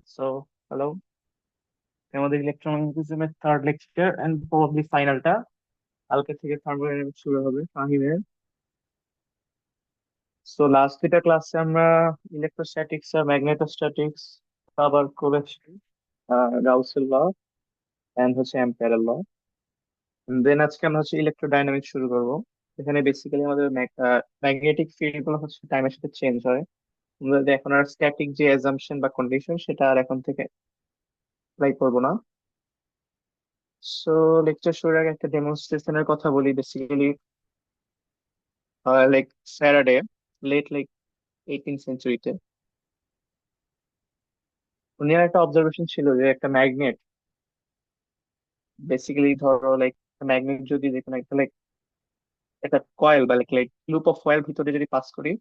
So hello, আমাদের ইলেকট্রোম্যাগনেটিজমের third lecture and probably ফাইনালটা। কালকে থেকে থার্মোডাইনামিক্স শুরু হবে ফাহিমের। সো লাস্ট দুইটা ক্লাসে আমরা ইলেকট্রোস্ট্যাটিক্স আর ম্যাগনেটোস্ট্যাটিক্স কভার করেছি, গাউসের ল এন্ড হচ্ছে অ্যাম্পিয়ারের ল। দেন আজকে আমরা হচ্ছে ইলেকট্রোডাইনামিক্স শুরু করবো। এখানে বেসিক্যালি আমাদের ম্যাগনেটিক ফিল্ড গুলো হচ্ছে টাইমের সাথে চেঞ্জ হয়। আমরা যদি এখন আর স্ট্যাটিক যে অ্যাজাম্পশন বা কন্ডিশন সেটা আর এখন থেকে অ্যাপ্লাই করবো না। সো লেকচার শুরুর আগে একটা ডেমনস্ট্রেশনের কথা বলি। Basically like Faraday like 18th সেঞ্চুরিতে উনি একটা অবজারভেশন ছিল যে একটা ম্যাগনেট, বেসিক্যালি ধরো লাইক ম্যাগনেট যদি যে কোনো একটা লাইক একটা কয়েল বা like like loop of coil ভিতরে যদি পাস করি,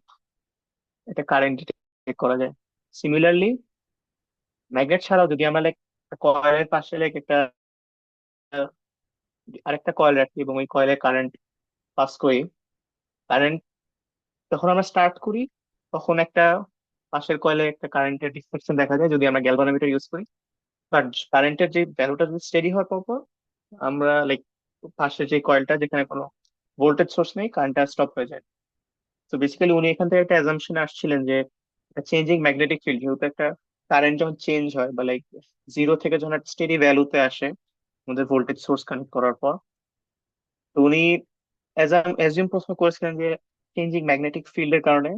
এটা কারেন্ট ডিটেক্ট করা যায়। সিমিলারলি ম্যাগনেট ছাড়াও যদি আমরা লাইক কয়েলের পাশে লাইক একটা আরেকটা কয়েল রাখি এবং ওই কয়েলে কারেন্ট পাস করি, কারেন্ট যখন আমরা স্টার্ট করি তখন একটা পাশের কয়েলে একটা কারেন্টের ডিফ্লেকশন দেখা যায় যদি আমরা গ্যালভানোমিটার ইউজ করি। বাট কারেন্টের যে ভ্যালুটা যদি স্টেডি হওয়ার পর আমরা লাইক পাশের যে কয়েলটা যেখানে কোনো ভোল্টেজ সোর্স নেই, কারেন্টটা স্টপ হয়ে যায়। তো বেসিক্যালি উনি এখান থেকে একটা অ্যাজাম্পশনে আসছিলেন যে চেঞ্জিং ম্যাগনেটিক ফিল্ড, যেহেতু একটা কারেন্ট যখন চেঞ্জ হয় বা লাইক জিরো থেকে যখন একটা স্টেডি ভ্যালুতে আসে আমাদের ভোল্টেজ সোর্স কানেক্ট করার পর, তো উনি অ্যাজিউম প্রশ্ন করেছিলেন যে চেঞ্জিং ম্যাগনেটিক ফিল্ডের কারণে।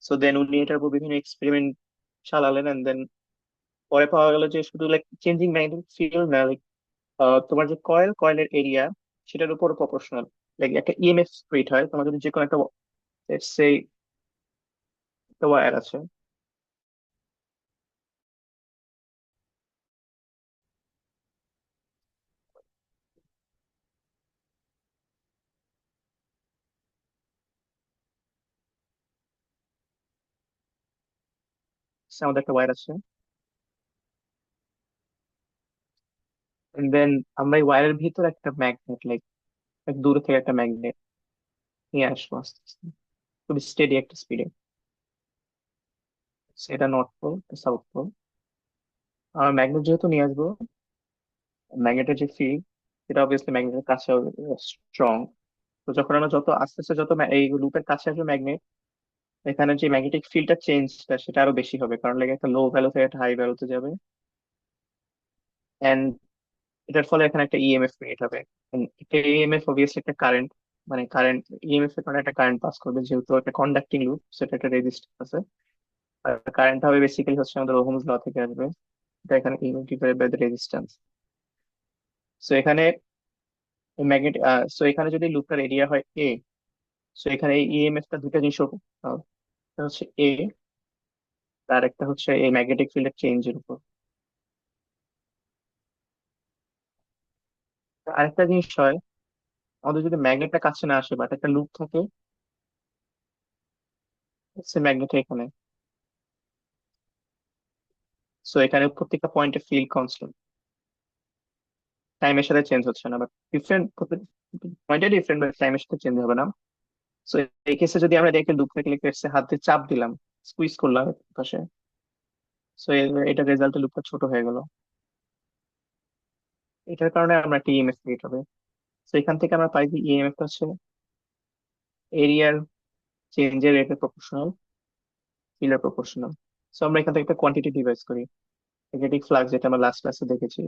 সো দেন উনি এটার উপর বিভিন্ন এক্সপেরিমেন্ট চালালেন এন্ড দেন পরে পাওয়া গেল যে শুধু লাইক চেঞ্জিং ম্যাগনেটিক ফিল্ড না, লাইক তোমার যে কয়েলের এরিয়া সেটার উপর প্রপোর্শনাল। লাইক একটা ইএমএফ ক্রিয়েট হয় তোমার যদি যে কোনো একটা সেই একটা ওয়্যার আছে। আমাদের একটা ওয়্যার আছে, দেন আমরা এই ওয়্যারের ভিতর একটা ম্যাগনেট লাইক দূরে থেকে একটা ম্যাগনেট নিয়ে আসবো আস্তে আস্তে, খুব স্টেডি একটা স্পিডে। সেটা নর্থ পোল, সাউথ পোল। আর ম্যাগনেট যেহেতু নিয়ে আসবো, ম্যাগনেটের যে ফিল্ড সেটা অবভিয়াসলি ম্যাগনেটের কাছে স্ট্রং। তো যখন আমরা যত আস্তে আস্তে এই লুপের কাছে আসবে ম্যাগনেট, এখানে যে ম্যাগনেটিক ফিল্ডটা চেঞ্জটা সেটা আরো বেশি হবে, কারণ লাগে একটা লো ভ্যালু থেকে একটা হাই ভ্যালুতে যাবে। এন্ড এটার ফলে এখানে একটা ইএমএফ ক্রিয়েট হবে। And একটা ইএমএফ অবভিয়াসলি একটা কারেন্ট, মানে কারেন্ট ইএমএফ এর কারণে একটা কারেন্ট পাস করবে, যেহেতু একটা কন্ডাক্টিং লুপ সেটা একটা রেজিস্ট্যান্স আছে। আর কারেন্ট হবে বেসিক্যালি হচ্ছে আমাদের ওহমস ল থেকে আসবে, এটা এখানে unity divide by the resistance. So এখানে ম্যাগনেট, সো এখানে যদি লুপটার এরিয়া হয় এ, সো এখানে এই ইএমএফ টা দুইটা জিনিস একটা হচ্ছে এ, তার একটা হচ্ছে এই ম্যাগনেটিক ফিল্ডের চেঞ্জের উপর। আরেকটা জিনিস হয়, আমাদের যদি ম্যাগনেটটা কাছে না আসে বাট একটা লুপ থাকে, সে ম্যাগনেট এখানে, সো এখানে প্রত্যেকটা পয়েন্টে ফিল্ড কনস্ট্যান্ট, টাইমের সাথে চেঞ্জ হচ্ছে না, বাট ডিফারেন্ট পয়েন্টে ডিফারেন্ট, বাট টাইমের সাথে চেঞ্জ হবে না। সো এই কেসে যদি আমরা দেখি লুপ থেকে হাত দিয়ে চাপ দিলাম, স্কুইজ করলাম পাশে, সো এটা রেজাল্টে লুপটা ছোট হয়ে গেল। এটার কারণে আমরা একটা ইএমএফ ক্রিয়েট হবে। তো এখান থেকে আমরা পাই যে ইএমএফ হচ্ছে এরিয়ার চেঞ্জের রেটের প্রপোর্শনাল, ফিল্ডের প্রপোর্শনাল। সো আমরা এখান থেকে একটা কোয়ান্টিটি ডিভাইস করি, ম্যাগনেটিক ফ্লাক্স যেটা আমরা লাস্ট ক্লাসে দেখেছি,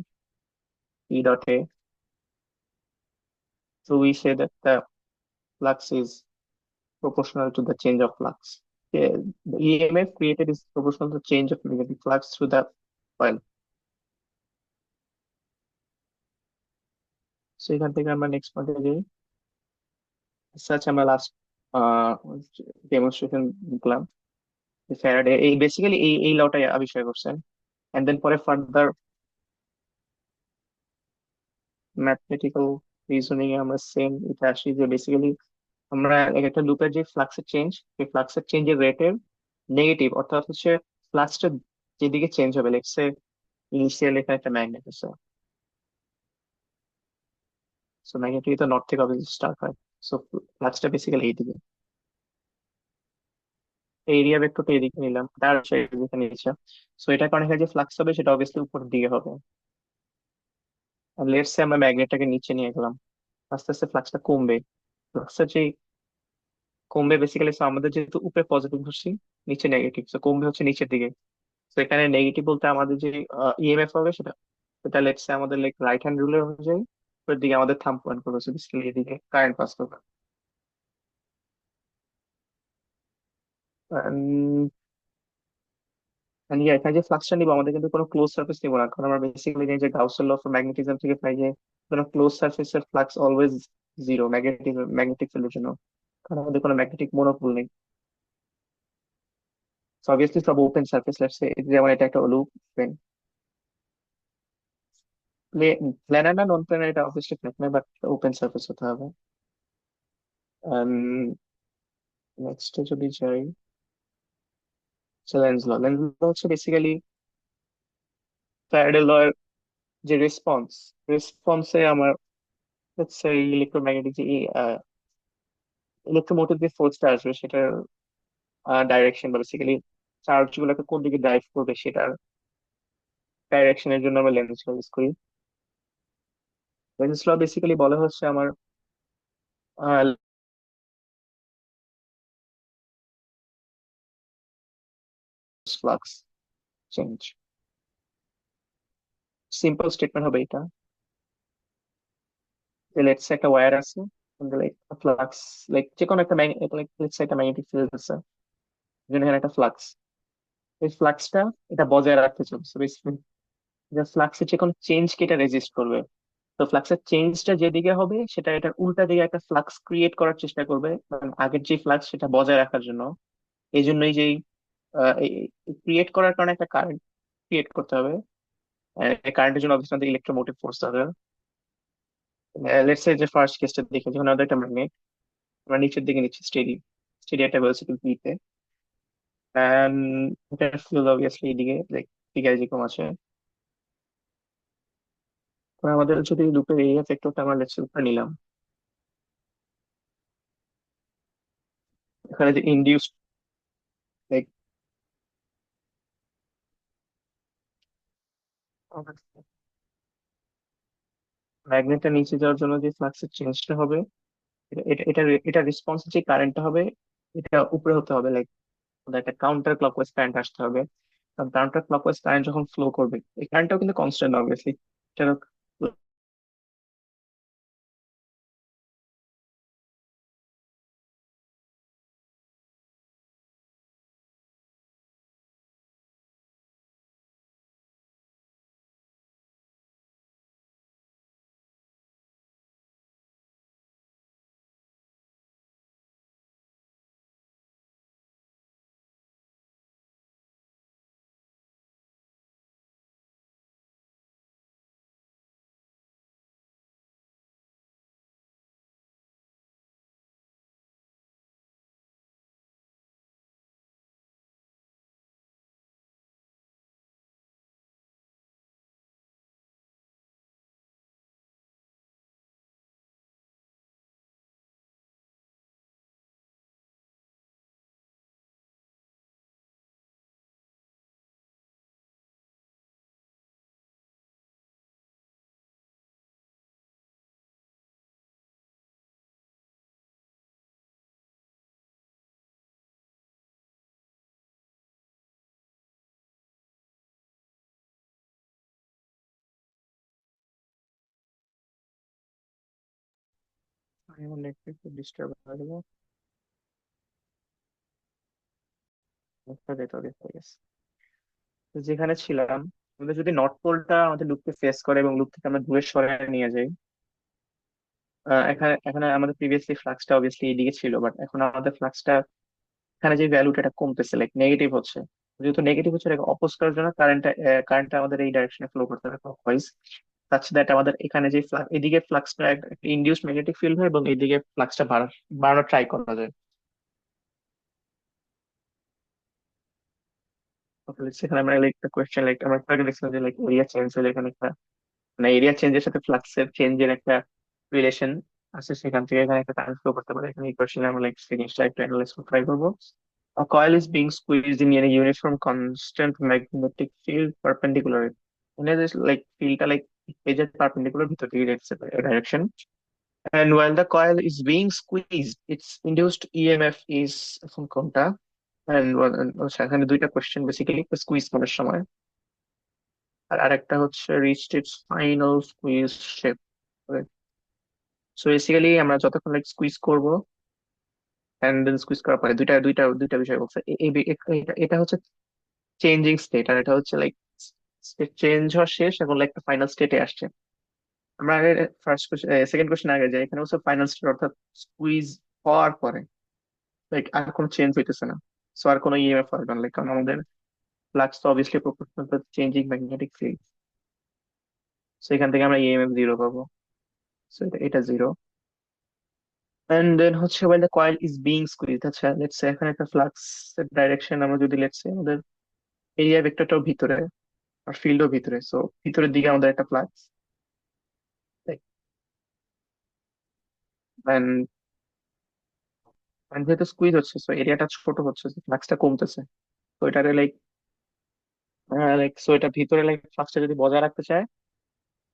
E dot A. So we say that the flux is proportional to the change of flux. The EMF created is proportional to the change of magnetic flux through the coil. So এখান থেকে আমরা next পয়েন্টে যাই। Such আমরা last demonstration দেখলাম যে Faraday এই basically এই লটাই আবিষ্কার করছেন। এন্ড দেন পরে ফার্দার ম্যাথমেটিক্যাল রিজনিং এ আমরা সেম এটা আসি যে বেসিক্যালি আমরা একটা লুপের যে ফ্লাক্সের চেঞ্জ, এই ফ্লাক্সের চেঞ্জের রেটের নেগেটিভ, অর্থাৎ হচ্ছে ফ্লাক্সটা যেদিকে চেঞ্জ হবে, লেটস সে ইনিশিয়ালি এখানে একটা ম্যাগনেট আছে, সো ম্যাগনেটিক তো নর্থ থেকে অবশ্যই স্টার্ট হয়, সো ফ্লাক্সটা বেসিক্যালি এইদিকে। এরিয়া ভেক্টরটা এদিকে নিলাম, তার এদিকে নিচ্ছে। সো এটা কারণে এখানে যে ফ্লাক্স হবে সেটা অবভিয়াসলি উপর দিকে হবে। আর লেটস সে আমরা ম্যাগনেটটাকে নিচে নিয়ে গেলাম, আস্তে আস্তে ফ্লাক্সটা কমবে। ফ্লাক্সটা যে কমবে বেসিক্যালি, আমাদের যেহেতু উপরে পজিটিভ ধরছি, নিচে নেগেটিভ, সো কমবে হচ্ছে নিচের দিকে। তো এখানে নেগেটিভ বলতে আমাদের যে ইএমএফ হবে সেটা, সেটা লেটস সে আমাদের লাইক রাইট হ্যান্ড রুলের অনুযায়ী উপরের দিকে আমাদের থাম্ব পয়েন্ট করবে, সো বেসিক্যালি এদিকে কারেন্ট পাস করবে। এখানে যে ফ্লাক্সটা নিবো আমাদের কিন্তু কোনো ক্লোজ সার্ফেস নিবো না, কারণ আমরা বেসিক্যালি জানি যে গাউসের ল অফ ম্যাগনেটিজম থেকে পাই যে কোনো ক্লোজ সার্ফেসের ফ্লাক্স অলওয়েজ জিরো, ম্যাগনেটিক ফিল্ডের জন্য, কারণ আমাদের কোনো ম্যাগনেটিক মনোপোল নেই। সো অবভিয়াসলি সব ওপেন সার্ফেস, লেটস সে যেমন এটা একটা লুপ ওপেন। প্ল্যানার না নন প্ল্যানার এটা obviously planar, but open surface হতে হবে। নেক্সট যদি যাই, লেন্স ল হচ্ছে বেসিক্যালি ফ্যারাডে ল এর যে রেসপন্স, রেসপন্সে আমার হচ্ছে ইলেকট্রোম্যাগনেটিক যে ইলেকট্রোমোটিভ যে ফোর্সটা আসবে সেটার ডাইরেকশন, বা বেসিক্যালি চার্জ গুলোকে কোন দিকে ড্রাইভ করবে সেটার ডাইরেকশনের জন্য আমরা লেন্স ল ইউজ করি। লেন্স ল বেসিক্যালি বলে হচ্ছে আমার ফ্লাক্স চেঞ্জ। সিম্পল স্টেটমেন্ট হবে এটা, যে লেটস একটা ওয়্যার আছে, লাইক ফ্লাক্স, লাইক যে কোনো একটা লেটস একটা ম্যাগনেটিক ফিল্ড আছে, যেখানে এখানে একটা ফ্লাক্স, এই ফ্লাক্সটা এটা বজায় রাখতে চলছে বেসিক্যালি, যে ফ্লাক্সের যে কোনো চেঞ্জকে এটা রেজিস্ট করবে। তো ফ্লাক্সের চেঞ্জটা যেদিকে হবে সেটা এটার উল্টা দিকে একটা ফ্লাক্স ক্রিয়েট করার চেষ্টা করবে, কারণ আগের যে ফ্লাক্স সেটা বজায় রাখার জন্য। এই জন্যই যেই ক্রিয়েট করার কারণে একটা কারেন্ট ক্রিয়েট করতে হবে। কারেন্টের জন্য অবশ্যই আমাদের ইলেকট্রোমোটিভ ফোর্স হবে। লেটস সে যে ফার্স্ট কেসটা দেখে, যখন আমাদের একটা ম্যাগনেট আমরা নিচের দিকে নিচ্ছি স্টেডি, স্টেডি একটা ভেলোসিটি ভি তে, এন্ড এটার ফিল্ড অবভিয়াসলি এইদিকে লাইক দিকে যেরকম আছে। তো আমাদের যদি লুপের এরিয়া ফ্যাক্টরটা আমরা লেটস উপরে নিলাম, এখানে যে ইনডিউসড লাইক ম্যাগনেটটা নিচে যাওয়ার জন্য যে ফ্লাক্সের চেঞ্জটা হবে, এটা এটা এটা এটা রেসপন্স যে কারেন্টটা হবে এটা উপরে হতে হবে, লাইক একটা কাউন্টার ক্লকওয়াইজ কারেন্ট আসতে হবে। কারণ কাউন্টার ক্লকওয়াইজ কারেন্ট যখন ফ্লো করবে, এই কারেন্টটাও কিন্তু কনস্ট্যান্ট অবভিয়াসলি, এটা নেটওয়ার্ক ডিস্টার্ব হয়ে গেল, একটা নেটওয়ার্ক হয়ে গেছে। তো যেখানে ছিলাম, আমাদের যদি নর্থ পোলটা আমাদের লুপকে ফেস করে এবং লুপ থেকে আমরা দূরে সরায় নিয়ে যাই, এখানে এখানে আমাদের প্রিভিয়াসলি ফ্লাক্সটা অবভিয়াসলি এইদিকে ছিল, বাট এখন আমাদের ফ্লাক্সটা এখানে যে ভ্যালুটা এটা কমতেছে, লাইক নেগেটিভ হচ্ছে। যেহেতু নেগেটিভ হচ্ছে, এটাকে অপোজ করার জন্য কারেন্টটা আমাদের এই ডাইরেকশনে ফ্লো করতে হবে ক্লকওয়াইজ, সাচ দ্যাট আমাদের এখানে যে এদিকে ফ্লাক্সটা একটা ইনডিউস ম্যাগনেটিক ফিল্ড হয় এবং এইদিকে ফ্লাক্সটা বাড়ানোর ট্রাই করা যায়। সেখানে আমরা লাইক একটা কোয়েশ্চেন, লাইক আমরা একটু আগে দেখছিলাম যে লাইক এরিয়া চেঞ্জ হলে এখানে একটা, মানে এরিয়া চেঞ্জের সাথে ফ্লাক্সের চেঞ্জের একটা রিলেশন আছে, সেখান থেকে এখানে একটা কারেন্ট ফ্লো করতে পারে। এখানে এই কোয়েশ্চেনে আমরা লাইক জিনিসটা একটু অ্যানালাইজ করে ট্রাই করবো। A coil is being squeezed in a uniform constant magnetic field perpendicular. মানে this like fieldটা like পেজের perpendicular ভিতর দিকে যাচ্ছে direction. And while the coil is being squeezed, its induced EMF is এখন কোনটা? And সেখানে দুইটা কোশ্চেন বেসিক্যালি স্কুইজ করার সময়, আর আরেকটা হচ্ছে reached its final squeeze shape. So basically আমরা যতক্ষণ লাইক স্কুইজ করব, এন্ড দেন স্কুইজ করার পরে দুইটা দুইটা দুইটা বিষয় বলছে। এটা হচ্ছে চেঞ্জিং স্টেট, আর এটা হচ্ছে লাইক স্টেট চেঞ্জ হওয়া শেষ, এখন লাইক একটা ফাইনাল স্টেটে আসছে। আমরা আগে ফার্স্ট কোশ্চেন সেকেন্ড কোশ্চেন আগে যাই, এখানে হচ্ছে ফাইনাল স্টেট অর্থাৎ স্কুইজ হওয়ার পরে লাইক আর কোনো চেঞ্জ হইতেছে না। সো আর কোনো ইএমএফ আসবে না, লাইক কারণ আমাদের ফ্লাক্স তো obviously proportional to changing magnetic field. So এখান থেকে আমরা ইএমএফ জিরো পাবো। সো এটা এটা জিরো। এন্ড দেন হচ্ছে while the coil is being squeezed, আচ্ছা লেটস সে এখানে একটা ফ্লাক্স এর ডাইরেকশন আমরা যদি লেটস সে আমাদের এরিয়া ভেক্টরটাও ভিতরে আর ফিল্ডও ভিতরে, সো ভিতরের দিকে আমাদের একটা ফ্লাক্স, এন্ড যেহেতু স্কুইজ হচ্ছে সো এরিয়াটা ছোট হচ্ছে, ফ্লাক্সটা কমতেছে। তো এটারে লাইক লাইক সো এটা ভিতরে লাইক ফ্লাক্সটা যদি বজায় রাখতে চায়,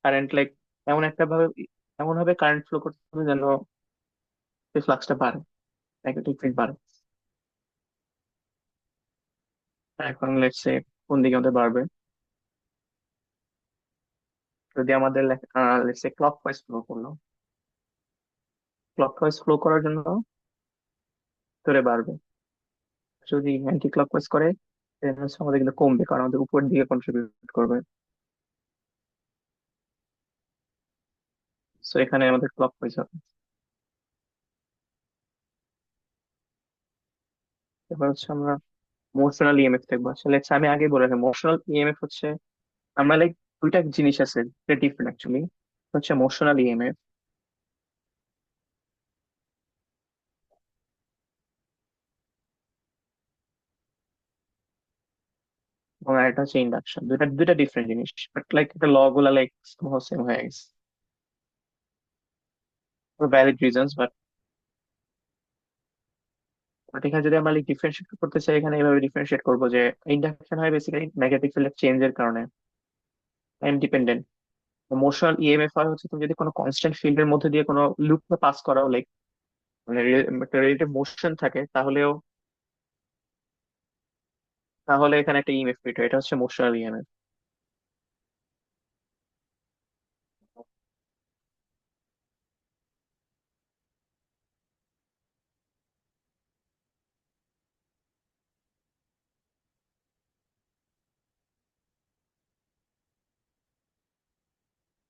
কারেন্ট লাইক এমন একটা ভাবে এমন ভাবে কারেন্ট ফ্লো করতে হবে যেন এই ফ্লাক্সটা বাড়ে, ম্যাগনেটিক ফিল্ড বাড়ে। এখন লেটস সে কোন দিকে আমাদের বাড়বে, যদি আমাদের let's say clock wise flow করলো, ক্লক ওয়াইজ ফ্লো করার জন্য ভিতরে বাড়বে। যদি অ্যান্টি ক্লকওয়াইজ করে then হচ্ছে আমাদের কিন্তু কমবে, কারণ আমাদের উপর দিকে কন্ট্রিবিউট করবে। সো এখানে আমাদের ক্লকওয়াইজ হবে। এবার হচ্ছে আমরা মোশনাল ইএমএফ দেখবো। আসলে হচ্ছে আমি আগে বলে রাখি, মোশনাল ইএমএফ হচ্ছে আমরা লাইক দুইটা জিনিস আছে, ডিফারেন্ট অ্যাকচুয়ালি। হচ্ছে মোশনাল ইএমএফ এবং আরেকটা হচ্ছে ইন্ডাকশন। দুইটা দুইটা ডিফারেন্ট জিনিস, বাট লাইক এটা ল গুলা লাইক সেম হয়ে গেছে for valid reasons. But but এখানে যদি আমরা লাইক ডিফারেন্সিয়েট করতে চাই, এখানে এইভাবে ডিফারেন্সিয়েট করবো যে ইন্ডাকশন হয় বেসিক্যালি ম্যাগনেটিক ফিল্ডের চেঞ্জের কারণে, ইন্ডিপেন্ডেন্ট। মোশনাল ইএমএফ হয় হচ্ছে তুমি যদি কোনো কনস্ট্যান্ট ফিল্ডের মধ্যে দিয়ে কোনো লুপ পাস করাও, লাইক মানে একটা রিলেটিভ মোশন থাকে, তাহলেও তাহলে এখানে একটা ইএমএফ ক্রিয়েট হয়। এটা হচ্ছে মোশনাল ইএমএফ।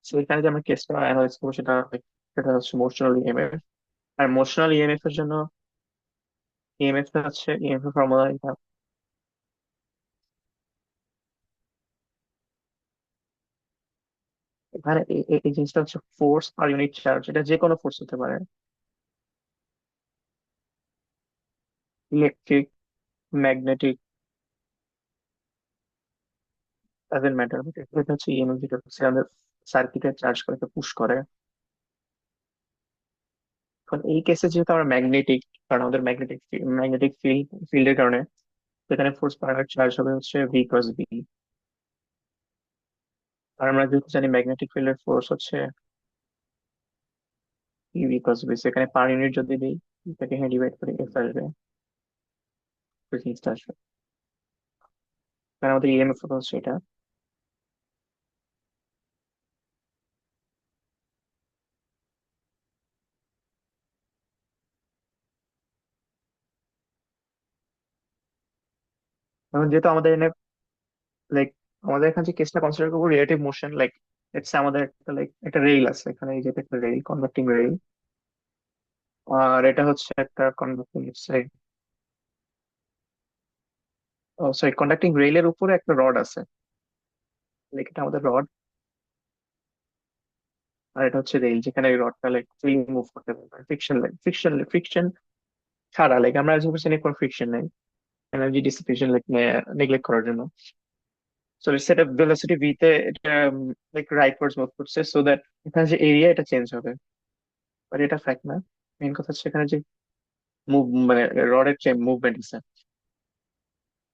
তো এখানে যে আমরা কেসটা অ্যানালাইজ করবো সেটা সেটা হচ্ছে মোশনাল ইএমএফ। আর মোশনাল ইএমএফ এর জন্য ইএমএফ টা হচ্ছে ইএমএফ ফর্মুলা এটা। এখানে এই জিনিসটা হচ্ছে ফোর্স আর ইউনিট চার্জ, এটা যে কোনো ফোর্স হতে পারে, ইলেকট্রিক, ম্যাগনেটিক, ডাজন্ট ম্যাটার। এটা হচ্ছে ইএমএফ যেটা হচ্ছে আমাদের সার্কিটে চার্জ করে পুশ করে। এখন এই কেসে যেহেতু আমরা ম্যাগনেটিক, কারণ আমাদের ম্যাগনেটিক ফিল্ডের কারণে সেখানে ফোর্স পার চার্জ হবে হচ্ছে ভি ক্রস বি। আর আমরা যেহেতু জানি ম্যাগনেটিক ফিল্ডের ফোর্স হচ্ছে ভি ক্রস বি, সেখানে পার ইউনিট যদি দিই, এটাকে এখানে ডিভাইড করে এফ আসবে, ওই জিনিসটা আসবে। কারণ আমাদের ইএমএফ হচ্ছে এটা। এখন যেহেতু আমাদের এখানে লাইক আমাদের এখানে যে কেসটা কনসিডার করবো রিলেটিভ মোশন, লাইক ইটস আমাদের একটা লাইক একটা রেল আছে এখানে, এই যে এটা একটা রেল, কনভার্টিং রেল। আর এটা হচ্ছে একটা কনভার্টিং সরি কন্ডাক্টিং রেলের উপরে একটা রড আছে, লাইক এটা আমাদের রড। আর এটা হচ্ছে রেল, যেখানে এই রডটা লাইক ফ্রিলি মুভ করতে পারবে, ফ্রিকশন ছাড়া। লাইক আমরা যখন কোনো ফ্রিকশন নেই, এনার্জি ডিসিপেশন লাইক নেগলেক্ট করার জন্য। So set up velocity V তে এটা লাইক রাইটওয়ার্ডস মুভ করছে, সো দ্যাট এখানে যে এরিয়া এটা চেঞ্জ হবে। বাট এটা ফ্যাক্ট না, মেইন কথা হচ্ছে এখানে যে মুভ মানে রডের যে মুভমেন্ট আছে,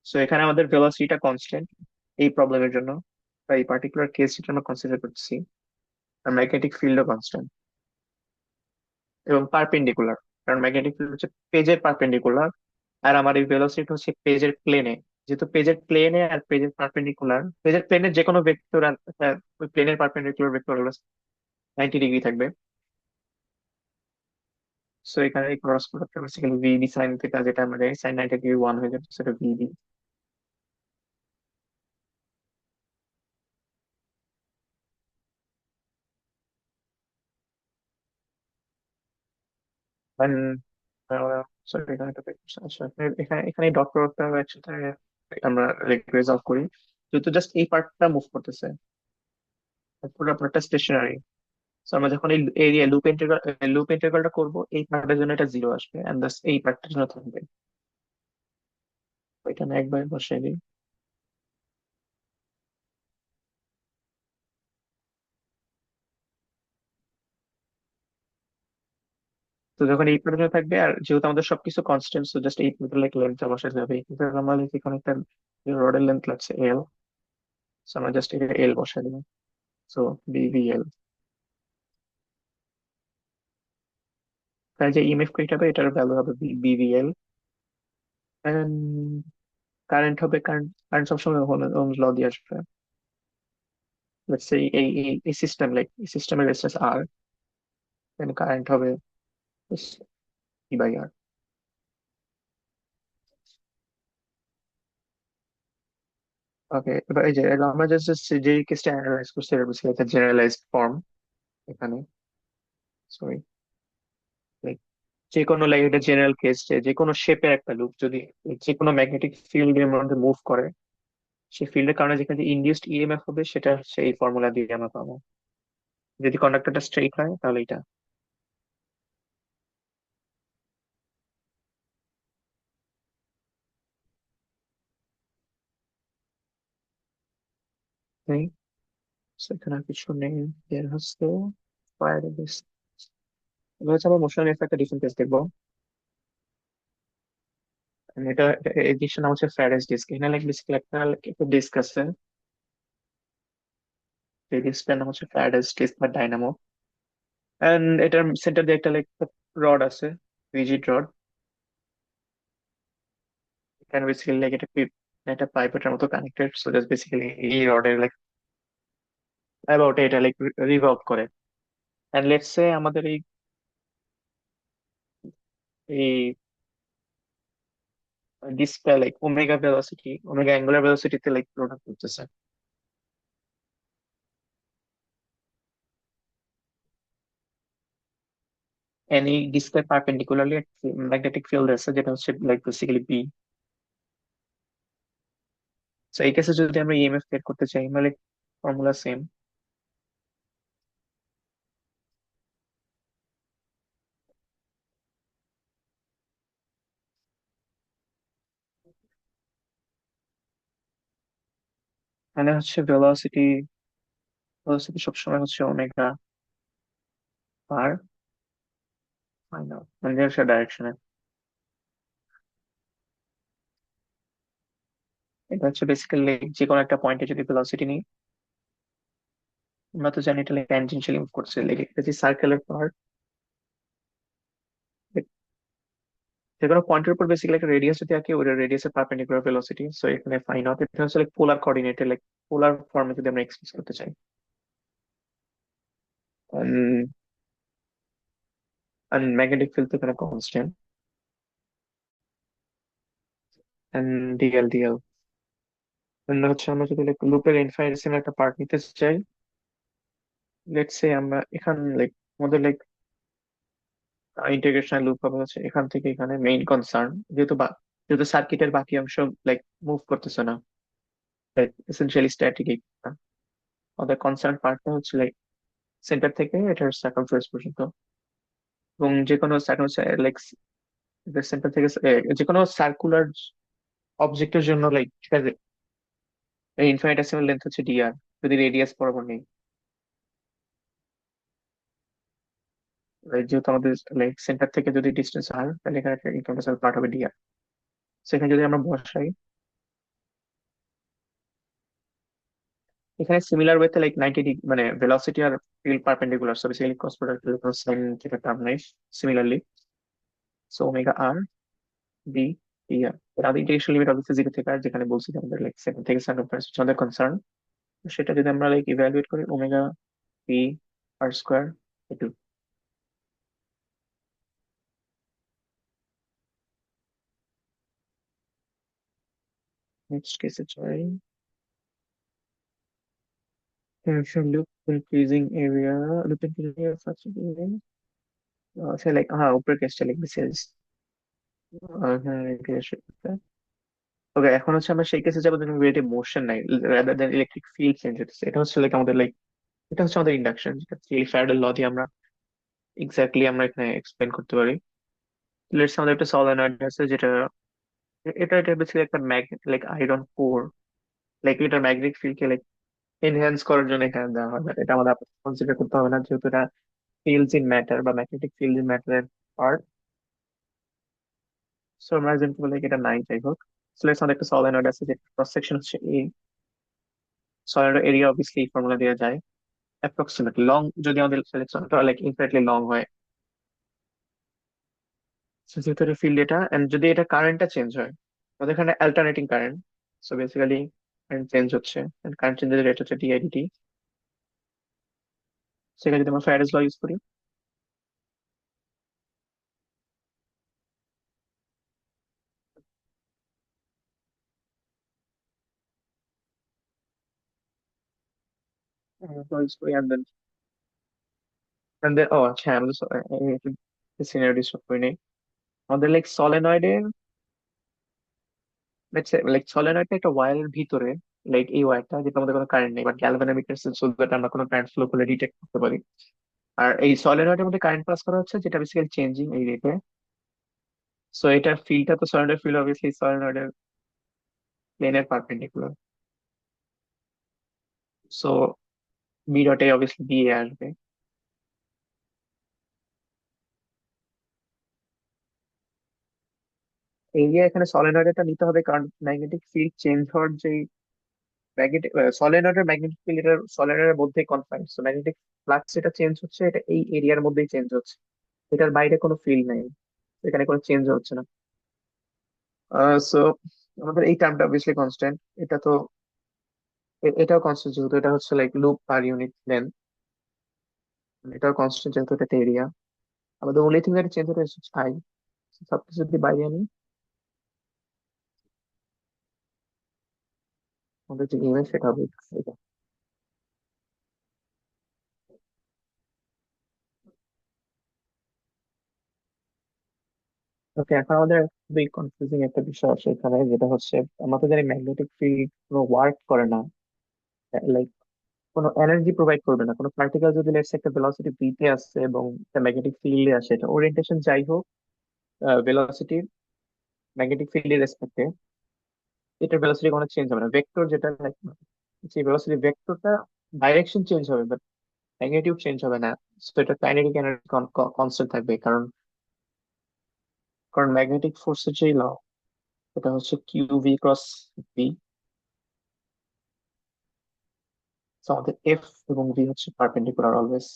সো এখানে আমাদের ভেলোসিটিটা কনস্ট্যান্ট এই প্রবলেমের জন্য, বা এই পার্টিকুলার কেসটা আমরা কনসিডার করছি। আর ম্যাগনেটিক ফিল্ডও কনস্ট্যান্ট এবং পারপেন্ডিকুলার, কারণ ম্যাগনেটিক ফিল্ড হচ্ছে পেজের পারপেন্ডিকুলার, আর আমার এই ভেলোসিটি হচ্ছে পেজের প্লেনে। যেহেতু পেজের প্লেনে আর পেজের পারপেন্ডিকুলার, পেজের প্লেনের যে কোনো ভেক্টর আর ওই প্লেনের পারপেন্ডিকুলার ভেক্টর হলো 90 ডিগ্রি থাকবে। সো এখানে এই ক্রস প্রোডাক্টটা বেসিক্যালি ভিবি সাইন থিটা, যেটা আমাদের সাইন 90 ডিগ্রি 1 হয়ে যাবে, সেটা ভিবি। সরি, এখানে একটা আচ্ছা, এখানে এখানে ডট প্রোডাক্টটা একসাথে আমরা রিজলভ করি, যেহেতু জাস্ট এই পার্টটা মুভ করতেছে, পুরো পার্টটা স্টেশনারি। তো আমরা যখন এই এরিয়া লুপ ইন্টিগ্রালটা করবো, এই পার্টের জন্য এটা জিরো আসবে, এন্ড জাস্ট এই পার্টটার জন্য থাকবে। এটা আমি একবার বসাই দিই। তো যখন এই পার্টের জন্য থাকবে, আর যেহেতু আমাদের সবকিছু কনস্ট্যান্ট, তো জাস্ট এই পার্টের লেন্থটা বসাতে হবে। কিন্তু আমরা এখানে একটা রডের লেন্থ লাগছে এল, সো আমরা জাস্ট এটা এল বসাই দিলাম। সো বিভিএল, তাই যে ইএমএফ ক্রিয়েট হবে এটার ভ্যালু হবে বিভিএল। কারেন্ট হবে, কারেন্ট কারেন্ট সবসময় ওহমস ল দিয়ে আসবে। লেটস সে এই সিস্টেম, লাইক এই সিস্টেমের রেজিস্ট্যান্স আর, দেন কারেন্ট হবে ই বাই আর। ওকে, এবার এই যে আমরা জাস্ট যে কেসটা অ্যানালাইজ করছি এটা হচ্ছে একটা জেনারেলাইজড ফর্ম এখানে। সরি, লাইক যে কোনো, লাইক এটা জেনারেল কেস, যে যে কোনো শেপের একটা লুপ যদি যে কোনো ম্যাগনেটিক ফিল্ডের মধ্যে মুভ করে, সেই ফিল্ডের কারণে যেখানে ইনডিউসড ইএমএফ হবে সেটা হচ্ছে এই ফর্মুলা দিয়ে আমরা পাবো। যদি কন্ডাক্টরটা স্ট্রেইট হয় তাহলে এটা। নেই, সেখানে আর কিছু নেই। এর হচ্ছে ফায়ার বেস। এবার হচ্ছে আমরা মোশন এফেক্ট একটা ডিফারেন্ট কেস দেখবো। এই জিনিসটার নাম হচ্ছে ফ্যারাডেস ডিস্ক। এখানে লাইক বেসিক্যালি একটা ডিস্ক আছে, এই ডিস্কটার নাম হচ্ছে ফ্যারাডেস ডিস্ক বা ডাইনামো। এন্ড এটার সেন্টার দিয়ে একটা লাইক রড আছে, রিজিড রড। এখানে বেসিক্যালি লাইক এটা একটা পাইপেটের মতো কানেক্টেড, সো জাস্ট বেসিক্যালি এই রডের লাইক অ্যাবাউট এটা লাইক রিভলভ করে। এন্ড লেটস সে আমাদের এই এই ডিস্কটা like omega velocity, omega angular ভেলোসিটিতে লাইক রোটেট করতেছে। এন্ড এই ডিস্কের পারপেন্ডিকুলারলি ম্যাগনেটিক ফিল্ড আছে যেটা হচ্ছে লাইক বেসিক্যালি বি। তো এই কেসে যদি আমরা ইএমএফ বের করতে চাই, মানে ফর্মুলা সেম। মানে হচ্ছে ভেলোসিটি, ভেলোসিটি সবসময় হচ্ছে ওমেগা আর ফাইনাল মানে ডাইরেকশনে। এটা হচ্ছে বেসিক্যালি যে কোনো একটা পয়েন্টে যদি ভেলোসিটি নিই, আমরা তো জানি এটা ট্যানজেনশিয়ালি মুভ করছে, লাইক এটা যে সার্কেলের পার্ট, যে কোনো পয়েন্টের উপর বেসিক্যালি একটা রেডিয়াস যদি থাকে, ওই রেডিয়াসের পারপেন্ডিকুলার ভেলোসিটি। সো এখানে ফাইন আউট এটা হচ্ছে লাইক পোলার কোঅর্ডিনেটে, লাইক পোলার ফর্মে যদি আমরা এক্সপ্রেস করতে চাই। আর ম্যাগনেটিক ফিল্ড তো এখানে কনস্ট্যান্ট, এন্ড ডিএল। হচ্ছে আমরা যদি লুপের ইনফিনিটেসিমাল একটা পার্ট নিতে চাই, লেটস সে আমরা এখান লাইক আমাদের লাইক ইন্টিগ্রেশনাল লুপ হবে হচ্ছে এখান থেকে এখানে। মেইন কনসার্ন যেহেতু যেহেতু সার্কিটের বাকি অংশ লাইক মুভ করতেছে না, লাইক এসেনশিয়ালি স্ট্যাটিক, আমাদের কনসার্ন পার্টটা হচ্ছে লাইক সেন্টার থেকে এটার সার্কামফারেন্স পর্যন্ত। এবং যে কোনো লাইক সেন্টার থেকে যে কোনো সার্কুলার অবজেক্টের জন্য লাইক ঠিক আছে, ইনফিনিটেসিমাল লেন্থ হচ্ছে ডিআর, যদি রেডিয়াস বরাবর নেই। যেহেতু আমাদের লাইক সেন্টার থেকে যদি ডিস্টেন্স আর, তাহলে এখানে একটা ইনফিনিটেসিমাল পার্ট হবে ডিআর। সেখানে যদি আমরা বসাই, এখানে সিমিলার ওয়েতে লাইক 90 ডিগ্রি মানে ভেলোসিটি আর ফিল্ড পারপেন্ডিকুলার, সো বেসিক্যালি কস প্রোডাক্ট সাইন থেকে টার্ম নাই সিমিলারলি। সো ওমেগা আর বি টি আর এর আগে ইন্টিগ্রেশন লিমিট অবশ্যই জিরো থেকে আর যেখানে বলছি যে আমাদের লাইক সেভেন থেকে সার্কামফারেন্স হচ্ছে আমাদের কনসার্ন। সেটা যদি আমরা লাইক ইভ্যালুয়েট করি omega P R square two. Next কেসে যাই। Tension loop increasing area, loop increasing area such সে লাইক হ্যাঁ উপরের কেসটা লিখবে সেলস। ওকে, এখন হচ্ছে আমরা সেই কেসে যাবো যেখানে রিলেটিভ মোশন নাই, rather than electric field change হচ্ছে। এটা হচ্ছে লাইক আমাদের লাইক এটা হচ্ছে আমাদের ইন্ডাকশন, যেটা ফ্যারাডের ল দিয়ে আমরা এক্স্যাক্টলি আমরা এখানে এক্সপ্লেন করতে পারি। লেটস আমাদের একটা সলিনয়েড আছে যেটা এটা বেসিক্যালি একটা magnet like iron core, like এটা ম্যাগনেটিক ফিল্ডকে লাইক এনহ্যান্স করার জন্য এখানে দেওয়া হয়, but এটা আমাদের কনসিডার করতে হবে না যেহেতু এটা ফিল্ডস ইন ম্যাটার বা ম্যাগনেটিক ফিল্ড ইন ম্যাটারের পার্ট। সো আমরা যেমন লাইক এটা নাই, যাই হোক। সো লেটস আমাদের একটা সলিনয়েড আছে যেটা ক্রস সেকশন হচ্ছে এ। সলিনয়েড এরিয়া অবভিয়াসলি ফর্মুলা দেওয়া যায় অ্যাপ্রক্সিমেট লং, যদি আমাদের সিলেকশনটা লাইক ইনফিনিটলি লং হয়। So, যেহেতু এটা ফিল্ড এটা এন্ড যদি এটা কারেন্টটা চেঞ্জ হয়, আমাদের এখানে alternating current, so basically current change হচ্ছে, কারেন্ট চেঞ্জের রেট হচ্ছে ডিআইডিটি। সেখানে যদি আমরা ফ্যারাডেস ল ইউজ করি, ইউজ করি and then ও আচ্ছা হ্যাঁ, আমাদের সিনারিও ডিসকাস করি নাই। আমাদের লাইক সলিনয়েডে লাইক সলিনয়েডটা একটা ওয়্যারের ভিতরে, লাইক এই ওয়্যারটা যেটা আমাদের কোনো কারেন্ট নেই বাট গ্যালভানোমিটার সো দ্যাট আমরা কোনো কারেন্ট ফ্লো করলে ডিটেক্ট করতে পারি। আর এই সলিনয়েডের মধ্যে কারেন্ট পাস করা হচ্ছে যেটা বেসিক্যালি চেঞ্জিং এই রেটে। সো এটার ফিল্ডটা তো সলিনয়েডের ফিল্ড অবভিয়াসলি সলিনয়েডের প্লেনের পারপেন্ডিকুলার। সো বি ডটে অবভিয়াসলি বি এ আসবে। এরিয়া এখানে সলিনয়েডটা নিতে হবে কারণ ম্যাগনেটিক ফিল্ড চেঞ্জ হওয়ার যে ম্যাগনেটিক সলিনয়েডের ম্যাগনেটিক ফিল্ড এটা সলিনয়েডের মধ্যেই কনফাইন্ড, সো ম্যাগনেটিক ফ্লাক্স যেটা চেঞ্জ হচ্ছে এটা এই এরিয়ার মধ্যেই চেঞ্জ হচ্ছে, এটার বাইরে কোনো ফিল্ড নাই, এখানে কোনো চেঞ্জ হচ্ছে না। সো আমাদের এই টার্মটা অবভিয়াসলি কনস্ট্যান্ট, এটা তো এটাও কনস্ট্যান্ট যেহেতু এটা হচ্ছে like loop per unit length, এটাও কনস্ট্যান্ট যেহেতু এটা এরিয়া। আমাদের ওনলি থিং দ্যাট চেঞ্জ হতে হচ্ছে আই। সবকিছু যদি বাইরে আনি, আমাদের যে ইমেজ সেটা হবে এটা। ওকে, এখন আমাদের খুবই কনফিউজিং একটা বিষয় আছে এখানে, যেটা হচ্ছে আমরা তো জানি ম্যাগনেটিক ফিল্ড কোনো ওয়ার্ক করে না, লাইক কোনো এনার্জি প্রোভাইড করবে না। কোনো পার্টিকেল যদি লেটস একটা ভেলোসিটি ভি তে আসছে এবং একটা ম্যাগনেটিক ফিল্ডে আসে, এটা ওরিয়েন্টেশন যাই হোক ভেলোসিটির ম্যাগনেটিক ফিল্ডের রেসপেক্টে এটার ভেলোসিটি কোনো চেঞ্জ হবে না। ভেক্টর যেটা like, সেই ভেলোসিটি ভেক্টরটা ডাইরেকশন চেঞ্জ হবে বাট ম্যাগনিটিউড চেঞ্জ হবে না। সো এটা কাইনেটিক এনার্জি কনস্ট্যান্ট থাকবে, কারণ কারণ ম্যাগনেটিক ফোর্সের যে ল এটা হচ্ছে Q V cross V. So আমাদের এফ এবং ভি হচ্ছে পারপেন্ডিকুলার অলওয়েজ,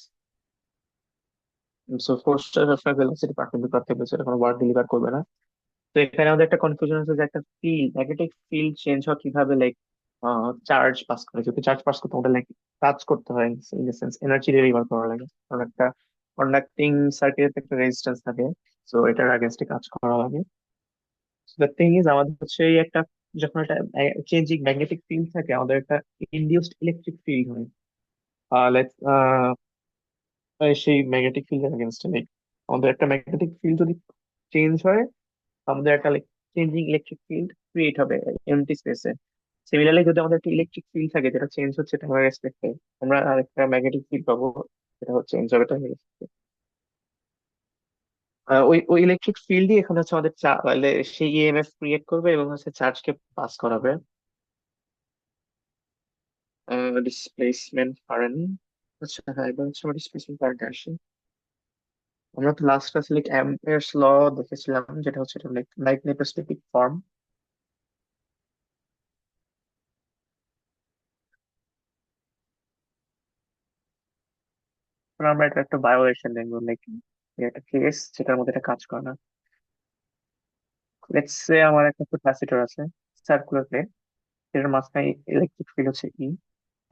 সো ফোর্সটা সবসময় ভেলোসিটি পারপেন্ডিকুলার থাকবে, সেটা কোনো ওয়ার্ক ডেলিভার করবে না। তো এখানে আমাদের একটা কনফিউশন আছে যে একটা ফিল্ড ম্যাগনেটিক ফিল্ড চেঞ্জ হয় কিভাবে, লাইক চার্জ পাস করে, যদি চার্জ পাস করতে আমাদের লাইক কাজ করতে হয়, in the sense energy deliver করা লাগে, কারণ একটা কন্ডাক্টিং সার্কিটের একটা রেজিস্ট্যান্স থাকে, সো এটার আগেনস্টে কাজ করা লাগে। দ্য থিং ইজ আমাদের হচ্ছে এই একটা যখন একটা চেঞ্জিং ম্যাগনেটিক ফিল্ড থাকে আমাদের একটা ইনডিউসড ইলেকট্রিক ফিল্ড হয়। Let's, সেই ম্যাগনেটিক ফিল্ডের আগেনস্টে লাইক আমাদের একটা ম্যাগনেটিক ফিল্ড যদি চেঞ্জ হয়, আমাদের একটা like changing electric field create হবে এমটি স্পেসে। সিমিলারলি যদি আমাদের একটা ইলেকট্রিক ফিল্ড থাকে যেটা চেঞ্জ হচ্ছে টাইমের রেসপেক্টে, আমরা আরেকটা ম্যাগনেটিক ফিল্ড পাবো যেটা হচ্ছে চেঞ্জ হবে টাইমের রেসপেক্টে। ওই ওই ইলেকট্রিক ফিল্ডই এখন হচ্ছে আমাদের সেই ইএমএফ ক্রিয়েট করবে এবং হচ্ছে চার্জকে পাস করাবে। ডিসপ্লেসমেন্ট কারেন্ট, আচ্ছা হ্যাঁ এবার হচ্ছে আমরা ডিসপ্লেসমেন্ট কারেন্ট আসি। আমরা তো লাস্ট ক্লাসে লাইক অ্যাম্পিয়ারস ল দেখেছিলাম, যেটা হচ্ছে লাইক ম্যাগনেটোস্ট্যাটিক ফর্ম। তারপর আমরা এটা একটা ভায়োলেশন দেখবো, লাইক একটা কেস যেটার মধ্যে এটা কাজ করে না। লেটস সে আমার একটা ক্যাপাসিটর আছে, সার্কুলার প্লেট, এটার মাঝখানে ইলেকট্রিক ফিল্ড হচ্ছে ই,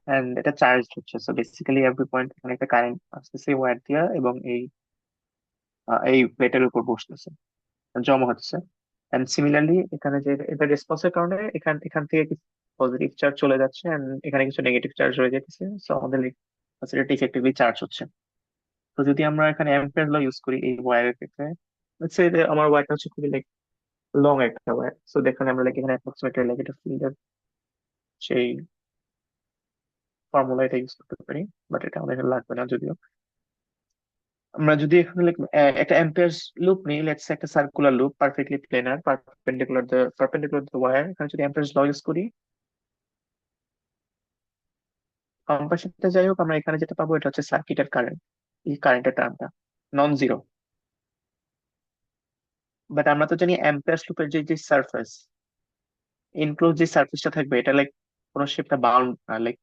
এন্ড এটা চার্জ হচ্ছে। সো বেসিক্যালি এভরি পয়েন্ট এখানে একটা কারেন্ট আসতেছে ওয়্যার দিয়া, এবং এই প্লেটের উপর বসতেছে, জমা হচ্ছে। এন্ড সিমিলারলি এখানে যে এটা রেসপন্সের কারণে এখান এখান থেকে কিছু পজিটিভ চার্জ চলে যাচ্ছে, এন্ড এখানে কিছু নেগেটিভ চার্জ রয়ে যেতেছে। সো আমাদের ক্যাপাসিটরটা ইফেক্টিভলি চার্জ হচ্ছে। তো যদি আমরা এখানে অ্যাম্পিয়ার ল ইউজ করি এই ওয়্যারের ক্ষেত্রে, let's say যে আমার ওয়্যারটা হচ্ছে খুবই লাইক লং একটা ওয়্যার, সো দেখেন আমরা লাইক এখানে অ্যাপ্রক্সিমেটলি লাইক এটা ফিল্ডের সেই ফর্মুলা এটা ইউজ করতে পারি, বাট এটা আমাদের এখানে লাগবে না যদিও। আমরা যদি এখানে like, একটা অ্যাম্পিয়ার লুপ নিই, লেটস একটা circular loop perfectly planar perpendicular the wire, এখানে যদি অ্যাম্পিয়ার ল ইউজ করি, কম্পারেশনটা যাই হোক, আমরা এখানে যেটা পাবো এটা হচ্ছে সার্কিটের কারেন্ট, এই কারেন্টের টার্মটা নন জিরো। বাট আমরা তো জানি অ্যাম্পিয়ার লুপের যে যে সারফেস ইনক্লোজ যে সারফেসটা থাকবে, এটা লাইক কোনো শেপটা বাউন্ড লাইক